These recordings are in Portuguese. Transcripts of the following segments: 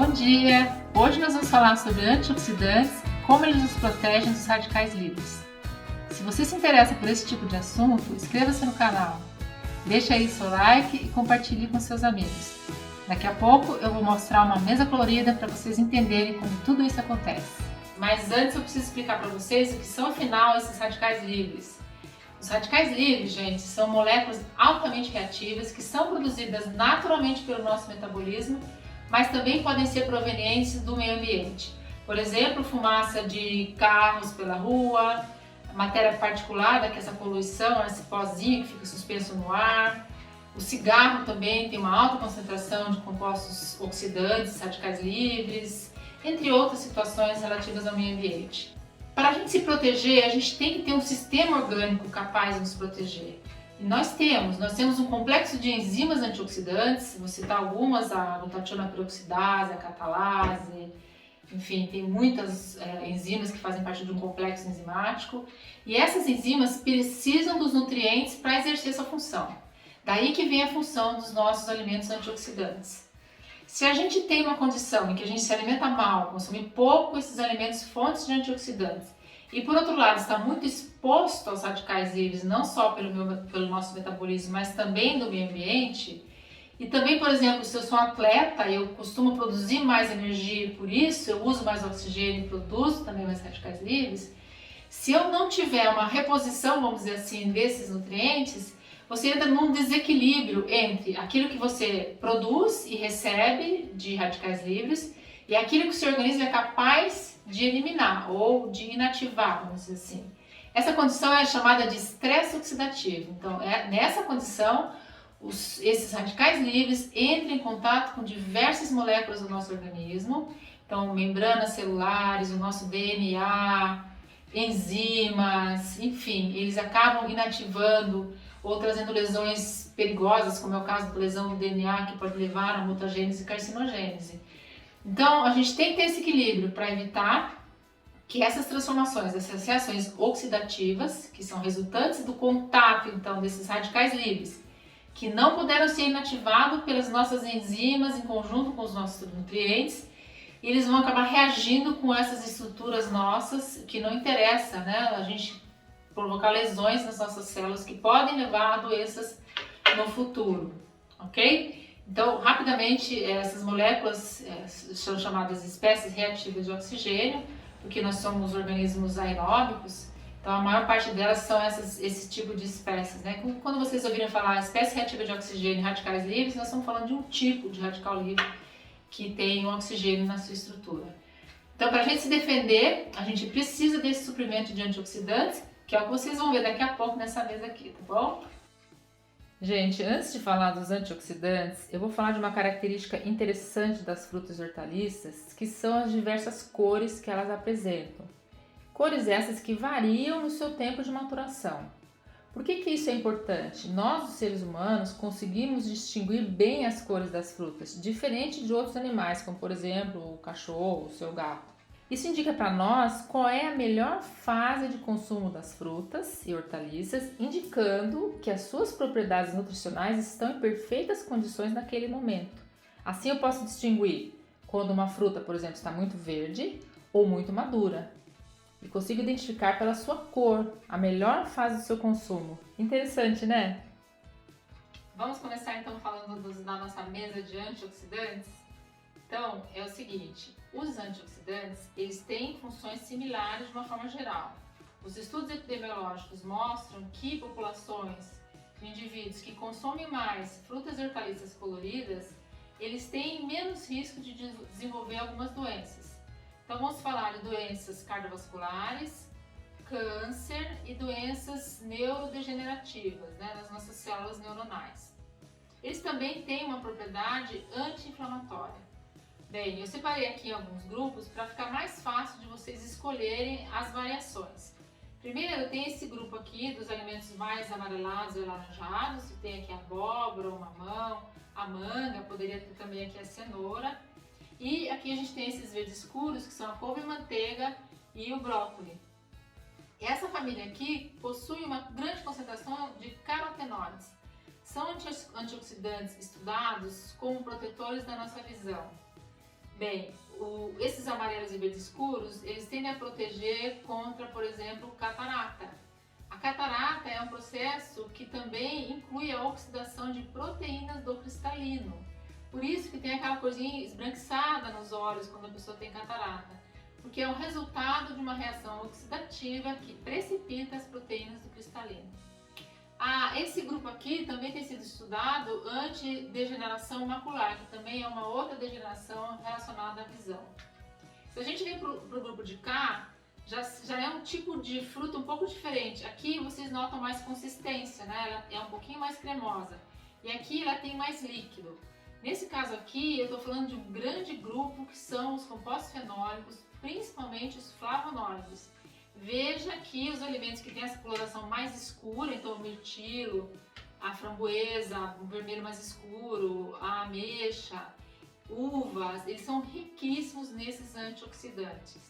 Bom dia! Hoje nós vamos falar sobre antioxidantes, como eles nos protegem dos radicais livres. Se você se interessa por esse tipo de assunto, inscreva-se no canal, deixe aí seu like e compartilhe com seus amigos. Daqui a pouco eu vou mostrar uma mesa colorida para vocês entenderem como tudo isso acontece. Mas antes eu preciso explicar para vocês o que são afinal esses radicais livres. Os radicais livres, gente, são moléculas altamente reativas que são produzidas naturalmente pelo nosso metabolismo, mas também podem ser provenientes do meio ambiente. Por exemplo, fumaça de carros pela rua, matéria particulada, que é essa poluição, esse pozinho que fica suspenso no ar. O cigarro também tem uma alta concentração de compostos oxidantes, radicais livres, entre outras situações relativas ao meio ambiente. Para a gente se proteger, a gente tem que ter um sistema orgânico capaz de nos proteger. E nós temos um complexo de enzimas antioxidantes, vou citar algumas, a glutationa peroxidase, a catalase, enfim, tem muitas enzimas que fazem parte de um complexo enzimático. E essas enzimas precisam dos nutrientes para exercer essa função. Daí que vem a função dos nossos alimentos antioxidantes. Se a gente tem uma condição em que a gente se alimenta mal, consome pouco esses alimentos fontes de antioxidantes, e por outro lado está muito exposto aos radicais livres, não só pelo nosso metabolismo, mas também do meio ambiente, e também, por exemplo, se eu sou um atleta e eu costumo produzir mais energia e por isso eu uso mais oxigênio e produzo também mais radicais livres, se eu não tiver uma reposição, vamos dizer assim, desses nutrientes, você entra num desequilíbrio entre aquilo que você produz e recebe de radicais livres e aquilo que o seu organismo é capaz de eliminar ou de inativar, vamos dizer assim. Essa condição é chamada de estresse oxidativo. Então, nessa condição, esses radicais livres entram em contato com diversas moléculas do nosso organismo, então membranas celulares, o nosso DNA, enzimas, enfim, eles acabam inativando ou trazendo lesões perigosas, como é o caso da lesão do DNA, que pode levar a mutagênese e carcinogênese. Então, a gente tem que ter esse equilíbrio para evitar que essas transformações, essas reações oxidativas, que são resultantes do contato, então, desses radicais livres, que não puderam ser inativados pelas nossas enzimas em conjunto com os nossos nutrientes, e eles vão acabar reagindo com essas estruturas nossas, que não interessa, né? A gente provocar lesões nas nossas células que podem levar a doenças no futuro, ok? Então, rapidamente, essas moléculas são chamadas espécies reativas de oxigênio, porque nós somos organismos aeróbicos, então a maior parte delas são esse tipo de espécies, né? Quando vocês ouvirem falar espécie reativa de oxigênio e radicais livres, nós estamos falando de um tipo de radical livre que tem um oxigênio na sua estrutura. Então, para a gente se defender, a gente precisa desse suprimento de antioxidantes, que é o que vocês vão ver daqui a pouco nessa mesa aqui, tá bom? Gente, antes de falar dos antioxidantes, eu vou falar de uma característica interessante das frutas e hortaliças, que são as diversas cores que elas apresentam. Cores essas que variam no seu tempo de maturação. Por que isso é importante? Nós, os seres humanos, conseguimos distinguir bem as cores das frutas, diferente de outros animais, como por exemplo o cachorro, o seu gato. Isso indica para nós qual é a melhor fase de consumo das frutas e hortaliças, indicando que as suas propriedades nutricionais estão em perfeitas condições naquele momento. Assim eu posso distinguir quando uma fruta, por exemplo, está muito verde ou muito madura. E consigo identificar pela sua cor a melhor fase do seu consumo. Interessante, né? Vamos começar então falando da nossa mesa de antioxidantes? Então, é o seguinte, os antioxidantes, eles têm funções similares de uma forma geral. Os estudos epidemiológicos mostram que populações de indivíduos que consomem mais frutas e hortaliças coloridas, eles têm menos risco de desenvolver algumas doenças. Então, vamos falar de doenças cardiovasculares, câncer e doenças neurodegenerativas, né, nas nossas células neuronais. Eles também têm uma propriedade anti-inflamatória. Bem, eu separei aqui alguns grupos para ficar mais fácil de vocês escolherem as variações. Primeiro, tem esse grupo aqui dos alimentos mais amarelados e alaranjados, que tem aqui a abóbora, o mamão, a manga, poderia ter também aqui a cenoura. E aqui a gente tem esses verdes escuros, que são a couve manteiga e o brócolis. Essa família aqui possui uma grande concentração de carotenoides. São antioxidantes estudados como protetores da nossa visão. Bem, esses amarelos e verdes escuros, eles tendem a proteger contra, por exemplo, catarata. A catarata é um processo que também inclui a oxidação de proteínas do cristalino. Por isso que tem aquela corzinha esbranquiçada nos olhos quando a pessoa tem catarata, porque é o resultado de uma reação oxidativa que precipita as proteínas do cristalino. Esse grupo aqui também tem sido estudado antidegeneração macular, que também é uma outra degeneração relacionada à visão. Se a gente vem para o grupo de cá, já é um tipo de fruta um pouco diferente. Aqui vocês notam mais consistência, né? Ela é um pouquinho mais cremosa. E aqui ela tem mais líquido. Nesse caso aqui, eu estou falando de um grande grupo que são os compostos fenólicos, principalmente os flavonoides. Veja que os alimentos que têm essa coloração mais escura, então o mirtilo, a framboesa, o vermelho mais escuro, a ameixa, uvas, eles são riquíssimos nesses antioxidantes.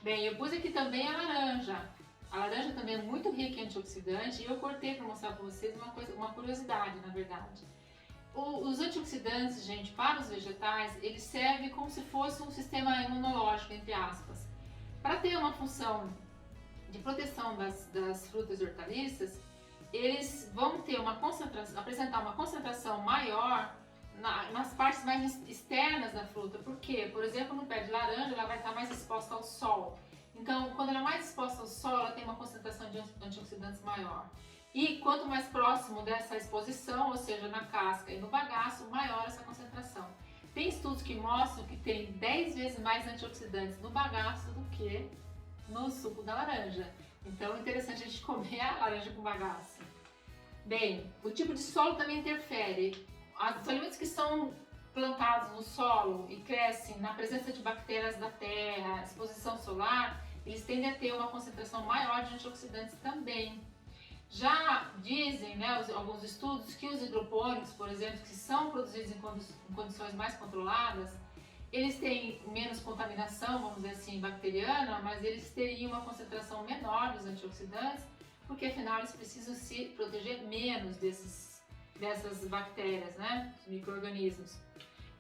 Bem, eu pus aqui também a laranja. A laranja também é muito rica em antioxidante e eu cortei para mostrar para vocês uma curiosidade, na verdade. Os antioxidantes, gente, para os vegetais, eles servem como se fosse um sistema imunológico, entre aspas. Para ter uma função de proteção das frutas e hortaliças, eles vão ter apresentar uma concentração maior nas partes mais externas da fruta. Por quê? Por exemplo, no pé de laranja, ela vai estar mais exposta ao sol. Então, quando ela é mais exposta ao sol, ela tem uma concentração de antioxidantes maior. E quanto mais próximo dessa exposição, ou seja, na casca e no bagaço, maior essa concentração. Tem estudos que mostram que tem 10 vezes mais antioxidantes no bagaço do que no suco da laranja. Então é interessante a gente comer a laranja com bagaço. Bem, o tipo de solo também interfere. Os alimentos que são plantados no solo e crescem na presença de bactérias da terra, exposição solar, eles tendem a ter uma concentração maior de antioxidantes também. Já dizem, né, alguns estudos, que os hidropônicos, por exemplo, que são produzidos em condições mais controladas, eles têm menos contaminação, vamos dizer assim, bacteriana, mas eles teriam uma concentração menor dos antioxidantes, porque afinal eles precisam se proteger menos dessas bactérias, né, dos micro-organismos.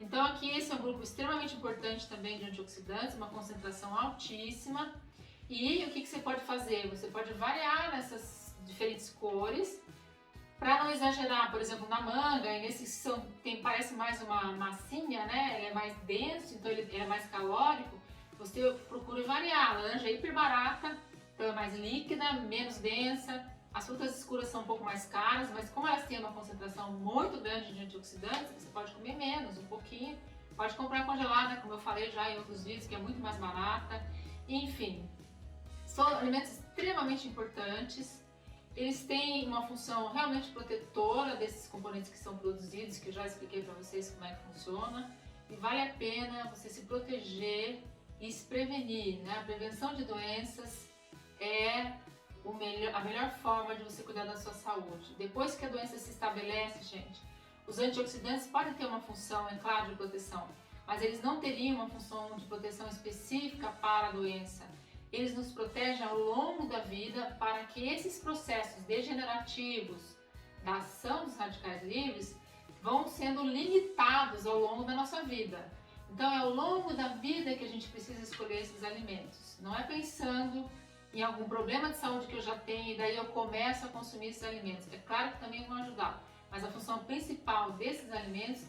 Então aqui esse é um grupo extremamente importante também de antioxidantes, uma concentração altíssima. E o que você pode fazer? Você pode variar nessas diferentes cores, para não exagerar, por exemplo, na manga, e nesses parece mais uma massinha, né? Ele é mais denso, então ele é mais calórico. Você procura variar. A laranja é hiper barata, então é mais líquida, menos densa. As frutas escuras são um pouco mais caras, mas como elas têm uma concentração muito grande de antioxidantes, você pode comer menos, um pouquinho. Pode comprar congelada, como eu falei já em outros vídeos, que é muito mais barata. Enfim, são alimentos extremamente importantes. Eles têm uma função realmente protetora desses componentes que são produzidos, que eu já expliquei para vocês como é que funciona. E vale a pena você se proteger e se prevenir, né? A prevenção de doenças é a melhor forma de você cuidar da sua saúde. Depois que a doença se estabelece, gente, os antioxidantes podem ter uma função, é claro, de proteção, mas eles não teriam uma função de proteção específica para a doença. Eles nos protegem ao longo da vida para que esses processos degenerativos da ação dos radicais livres vão sendo limitados ao longo da nossa vida. Então é ao longo da vida que a gente precisa escolher esses alimentos. Não é pensando em algum problema de saúde que eu já tenho e daí eu começo a consumir esses alimentos. É claro que também vão ajudar, mas a função principal desses alimentos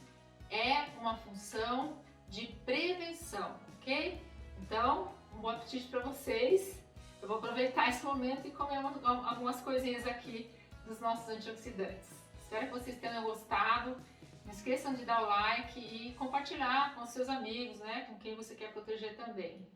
é uma função de prevenção, ok? Então, um bom apetite para vocês. Eu vou aproveitar esse momento e comer algumas coisinhas aqui dos nossos antioxidantes. Espero que vocês tenham gostado. Não esqueçam de dar o like e compartilhar com seus amigos, né? Com quem você quer proteger também.